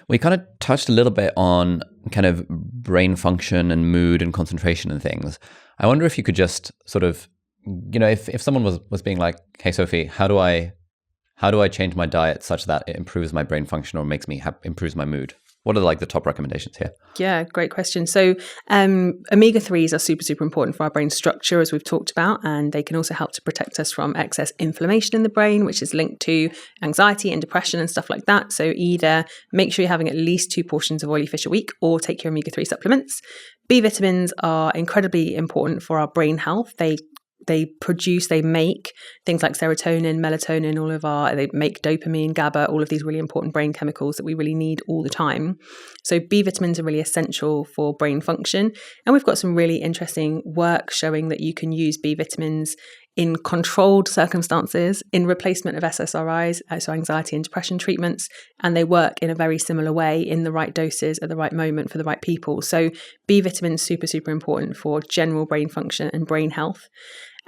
We kind of touched a little bit on kind of brain function and mood and concentration and things. I wonder if you could just sort of, if someone was being like, hey, Sophie, how do I change my diet such that it improves my brain function or improves my mood? What are like the top recommendations here? Yeah, great question. So omega-3s are super, super important for our brain structure, as we've talked about, and they can also help to protect us from excess inflammation in the brain, which is linked to anxiety and depression and stuff like that. So either make sure you're having at least 2 portions of oily fish a week or take your omega-3 supplements. B vitamins are incredibly important for our brain health. They make things like serotonin, melatonin, they make dopamine, GABA, all of these really important brain chemicals that we really need all the time. So B vitamins are really essential for brain function. And we've got some really interesting work showing that you can use B vitamins in controlled circumstances in replacement of SSRIs, so anxiety and depression treatments, and they work in a very similar way in the right doses at the right moment for the right people. So B vitamins super, super important for general brain function and brain health.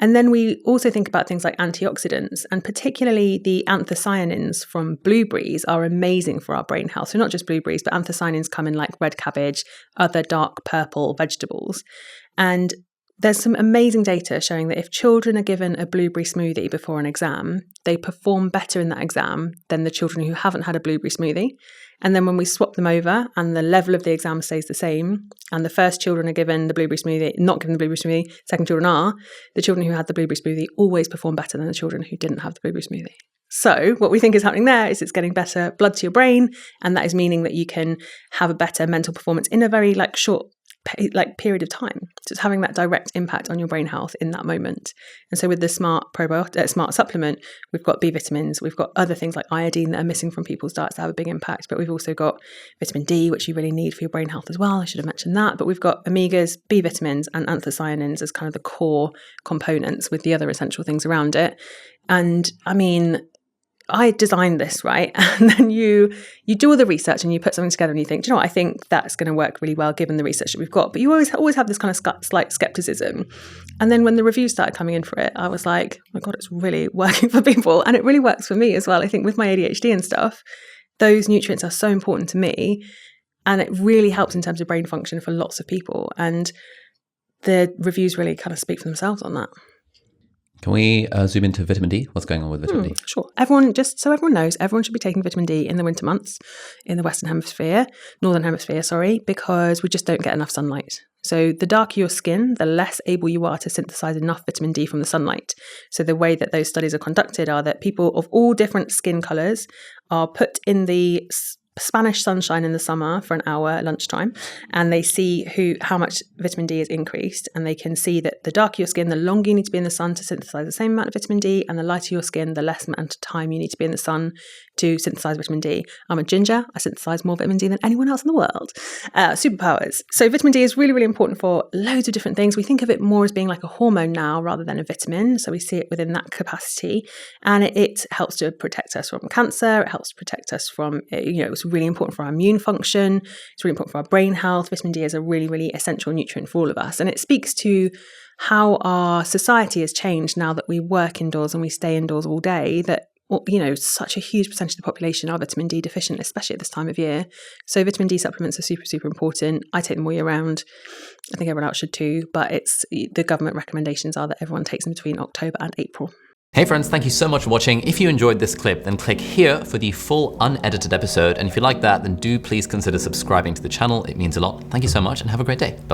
And then we also think about things like antioxidants, and particularly the anthocyanins from blueberries are amazing for our brain health. So not just blueberries, but anthocyanins come in like red cabbage, other dark purple vegetables. And there's some amazing data showing that if children are given a blueberry smoothie before an exam, they perform better in that exam than the children who haven't had a blueberry smoothie. And then when we swap them over and the level of the exam stays the same, and the first children are given the blueberry smoothie, not given the blueberry smoothie, second children are, the children who had the blueberry smoothie always perform better than the children who didn't have the blueberry smoothie. So what we think is happening there is it's getting better blood to your brain, and that is meaning that you can have a better mental performance in a very short period of time. So it's having that direct impact on your brain health in that moment. And so with the smart supplement, we've got B vitamins, we've got other things like iodine that are missing from people's diets that have a big impact, but we've also got vitamin D, which you really need for your brain health as well. I should have mentioned that. But we've got omegas, B vitamins, and anthocyanins as kind of the core components with the other essential things around it. And I mean, I designed this, right? And then you do all the research and you put something together and you think, do you know what? I think that's going to work really well given the research that we've got. But you always have this kind of slight skepticism. And then when the reviews started coming in for it, I was like, oh my God, it's really working for people. And it really works for me as well. I think with my ADHD and stuff, those nutrients are so important to me. And it really helps in terms of brain function for lots of people. And the reviews really kind of speak for themselves on that. Can we zoom into vitamin D? What's going on with vitamin D? Sure. Just so everyone knows, everyone should be taking vitamin D in the winter months in the Northern Hemisphere, because we just don't get enough sunlight. So the darker your skin, the less able you are to synthesize enough vitamin D from the sunlight. So the way that those studies are conducted are that people of all different skin colors are put in the Spanish sunshine in the summer for an hour at lunchtime, and they see how much vitamin D is increased, and they can see that the darker your skin, the longer you need to be in the sun to synthesize the same amount of vitamin D, and the lighter your skin, the less amount of time you need to be in the sun to synthesize vitamin D. I'm a ginger. I synthesize more vitamin D than anyone else in the world. Superpowers. So vitamin D is really, really important for loads of different things. We think of it more as being like a hormone now rather than a vitamin. So we see it within that capacity, and it helps to protect us from cancer. It helps to protect us from, it's really important for our immune function. It's really important for our brain health. Vitamin D is a really, really essential nutrient for all of us. And it speaks to how our society has changed now that we work indoors and we stay indoors all day, that such a huge percentage of the population are vitamin D deficient, especially at this time of year. So vitamin D supplements are super, super important. I take them all year round. I think everyone else should too, but the government recommendations are that everyone takes them between October and April. Hey friends, thank you so much for watching. If you enjoyed this clip, then click here for the full unedited episode. And if you like that, then do please consider subscribing to the channel. It means a lot. Thank you so much and have a great day. Bye-bye.